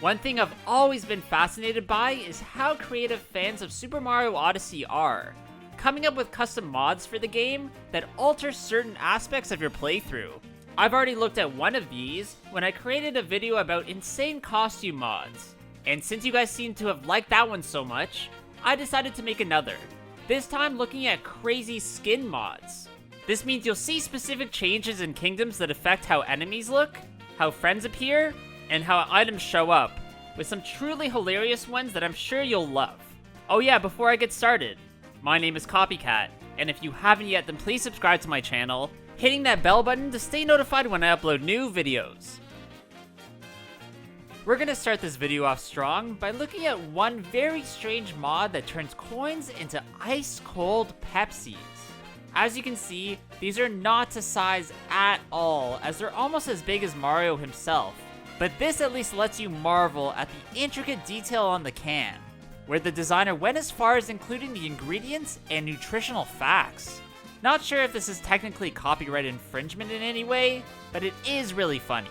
One thing I've always been fascinated by is how creative fans of Super Mario Odyssey are, coming up with custom mods for the game that alter certain aspects of your playthrough. I've already looked at one of these when I created a video about insane costume mods, and since you guys seem to have liked that one so much, I decided to make another, this time looking at crazy skin mods. This means you'll see specific changes in kingdoms that affect how enemies look, how friends appear, and how items show up, with some truly hilarious ones that I'm sure you'll love. Oh yeah, before I get started, my name is Copycat, and if you haven't yet, then please subscribe to my channel, hitting that bell button to stay notified when I upload new videos. We're gonna start this video off strong by looking at one very strange mod that turns coins into ice-cold Pepsis. As you can see, these are not to size at all, as they're almost as big as Mario himself. But this at least lets you marvel at the intricate detail on the can, where the designer went as far as including the ingredients and nutritional facts. Not sure if this is technically copyright infringement in any way, but it is really funny.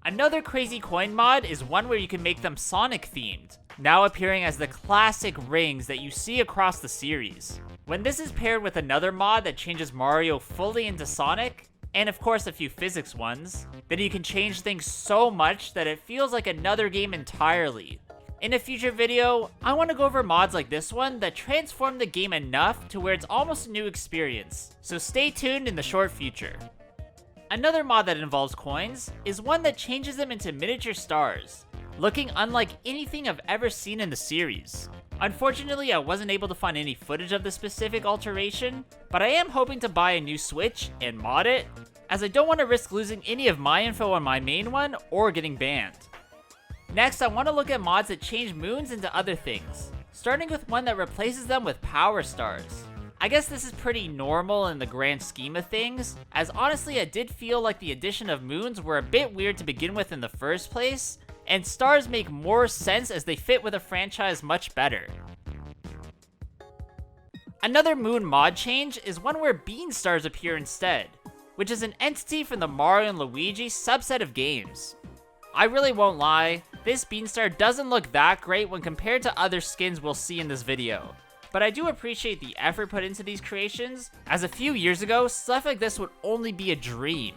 Another crazy coin mod is one where you can make them Sonic themed, now appearing as the classic rings that you see across the series. When this is paired with another mod that changes Mario fully into Sonic, and of course a few physics ones, then you can change things so much that it feels like another game entirely. In a future video, I want to go over mods like this one that transform the game enough to where it's almost a new experience, so stay tuned in the short future. Another mod that involves coins is one that changes them into miniature stars, looking unlike anything I've ever seen in the series. Unfortunately, I wasn't able to find any footage of the specific alteration, but I am hoping to buy a new Switch and mod it, as I don't want to risk losing any of my info on my main one or getting banned. Next, I want to look at mods that change moons into other things, starting with one that replaces them with power stars. I guess this is pretty normal in the grand scheme of things, as honestly I did feel like the addition of moons were a bit weird to begin with in the first place, and stars make more sense as they fit with a franchise much better. Another moon mod change is one where Beanstars appear instead, which is an entity from the Mario and Luigi subset of games. I really won't lie, this Beanstar doesn't look that great when compared to other skins we'll see in this video, but I do appreciate the effort put into these creations, as a few years ago, stuff like this would only be a dream.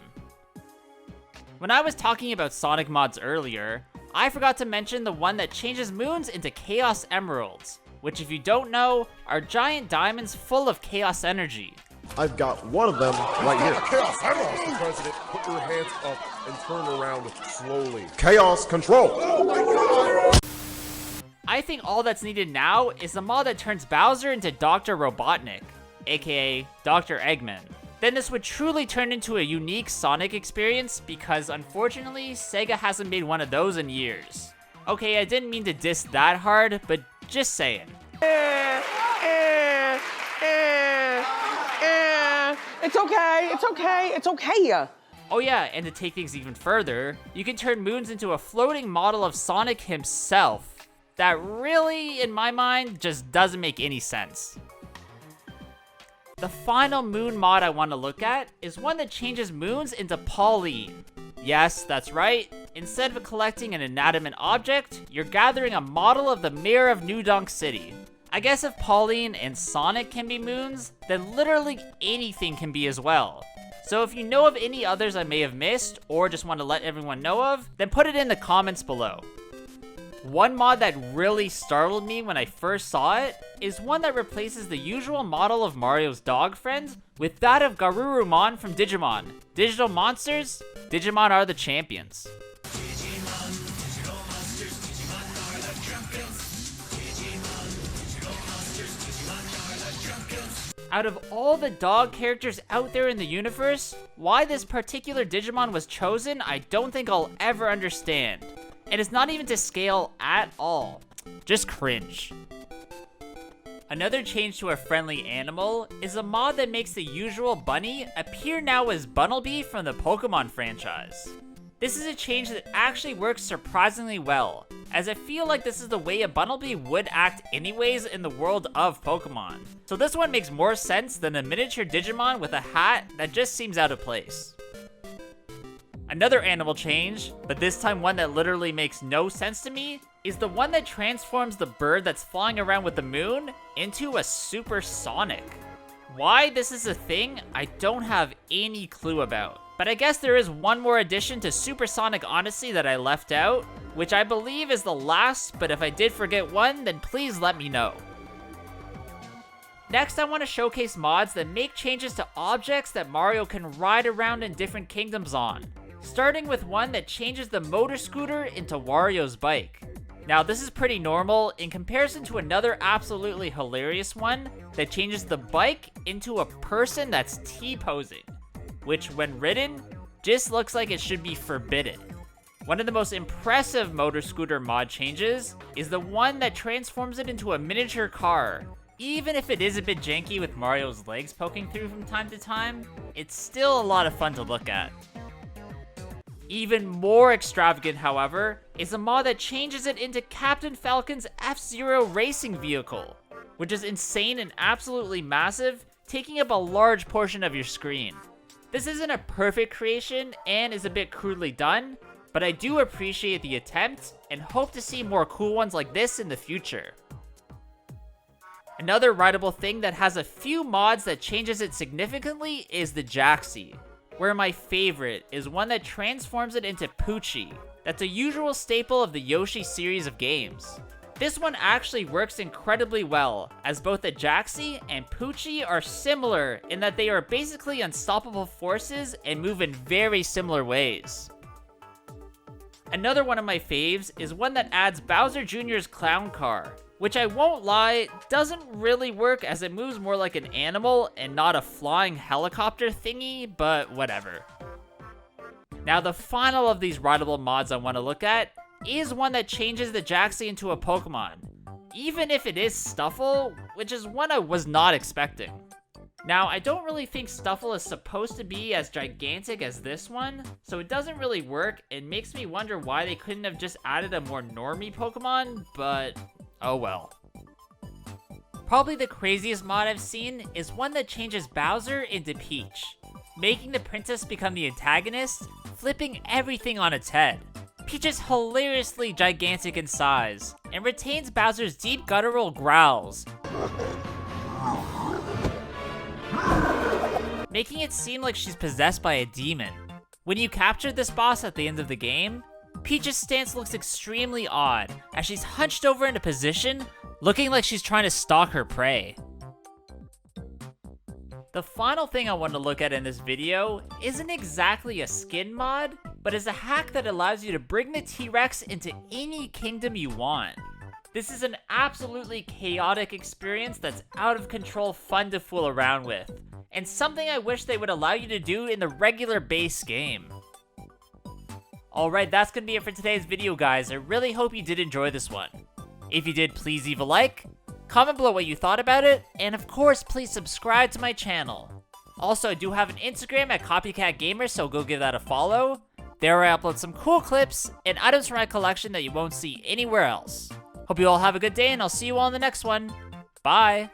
When I was talking about Sonic mods earlier, I forgot to mention the one that changes moons into Chaos Emeralds, which if you don't know, are giant diamonds full of chaos energy. I've got one of them right here. Chaos Emeralds, Mr. President. Put your hands up and turn around slowly. Chaos control. Oh my God! I think all that's needed now is a mod that turns Bowser into Dr. Robotnik, aka Dr. Eggman. Then this would truly turn into a unique Sonic experience because unfortunately, Sega hasn't made one of those in years. Okay, I didn't mean to diss that hard, but just saying. It's okay, it's okay, it's okay. Oh yeah, and to take things even further, you can turn moons into a floating model of Sonic himself. That really, in my mind, just doesn't make any sense. The final moon mod I want to look at is one that changes moons into Pauline. Yes, that's right. Instead of collecting an inanimate object, you're gathering a model of the mayor of New Donk City. I guess if Pauline and Sonic can be moons, then literally anything can be as well. So if you know of any others I may have missed, or just want to let everyone know of, then put it in the comments below. One mod that really startled me when I first saw it is one that replaces the usual model of Mario's dog friends with that of Garurumon from Digimon. Digital monsters? Digimon are the champions. Out of all the dog characters out there in the universe, why this particular Digimon was chosen, I don't think I'll ever understand. And it's not even to scale at all. Just cringe. Another change to a friendly animal is a mod that makes the usual bunny appear now as Bunnelby from the Pokemon franchise. This is a change that actually works surprisingly well, as I feel like this is the way a Bunnelby would act anyways in the world of Pokemon. So this one makes more sense than a miniature Digimon with a hat that just seems out of place. Another animal change, but this time one that literally makes no sense to me, is the one that transforms the bird that's flying around with the moon into a supersonic. Why this is a thing, I don't have any clue about. But I guess there is one more addition to Supersonic Odyssey that I left out, which I believe is the last, but if I did forget one, then please let me know. Next, I want to showcase mods that make changes to objects that Mario can ride around in different kingdoms on. Starting with one that changes the motor scooter into Wario's bike. Now, this is pretty normal in comparison to another absolutely hilarious one that changes the bike into a person that's T-posing, which when ridden, just looks like it should be forbidden. One of the most impressive motor scooter mod changes is the one that transforms it into a miniature car. Even if it is a bit janky with Mario's legs poking through from time to time, it's still a lot of fun to look at. Even more extravagant, however, is a mod that changes it into Captain Falcon's F-Zero racing vehicle, which is insane and absolutely massive, taking up a large portion of your screen. This isn't a perfect creation and is a bit crudely done, but I do appreciate the attempt and hope to see more cool ones like this in the future. Another rideable thing that has a few mods that changes it significantly is the Jaxi, where my favorite is one that transforms it into Poochy. That's a usual staple of the Yoshi series of games. This one actually works incredibly well, as both the Jaxi and Poochy are similar in that they are basically unstoppable forces and move in very similar ways. Another one of my faves is one that adds Bowser Jr.'s clown car, which I won't lie, doesn't really work as it moves more like an animal and not a flying helicopter thingy, but whatever. Now the final of these rideable mods I want to look at is one that changes the Jaxi into a Pokemon, even if it is Stuffel, which is one I was not expecting. Now, I don't really think Stuffel is supposed to be as gigantic as this one, so it doesn't really work. It makes me wonder why they couldn't have just added a more normie Pokemon, but oh well. Probably the craziest mod I've seen is one that changes Bowser into Peach, making the princess become the antagonist, flipping everything on its head. Peach is hilariously gigantic in size, and retains Bowser's deep guttural growls, making it seem like she's possessed by a demon. When you capture this boss at the end of the game, Peach's stance looks extremely odd, as she's hunched over in a position, looking like she's trying to stalk her prey. The final thing I want to look at in this video isn't exactly a skin mod, but is a hack that allows you to bring the T-Rex into any kingdom you want. This is an absolutely chaotic experience that's out of control fun to fool around with, and something I wish they would allow you to do in the regular base game. Alright, that's gonna be it for today's video, guys. I really hope you did enjoy this one. If you did, please leave a like, comment below what you thought about it, and of course, please subscribe to my channel. Also, I do have an Instagram at Copycat Gamer, so go give that a follow. There I upload some cool clips and items from my collection that you won't see anywhere else. Hope you all have a good day, and I'll see you all in the next one. Bye!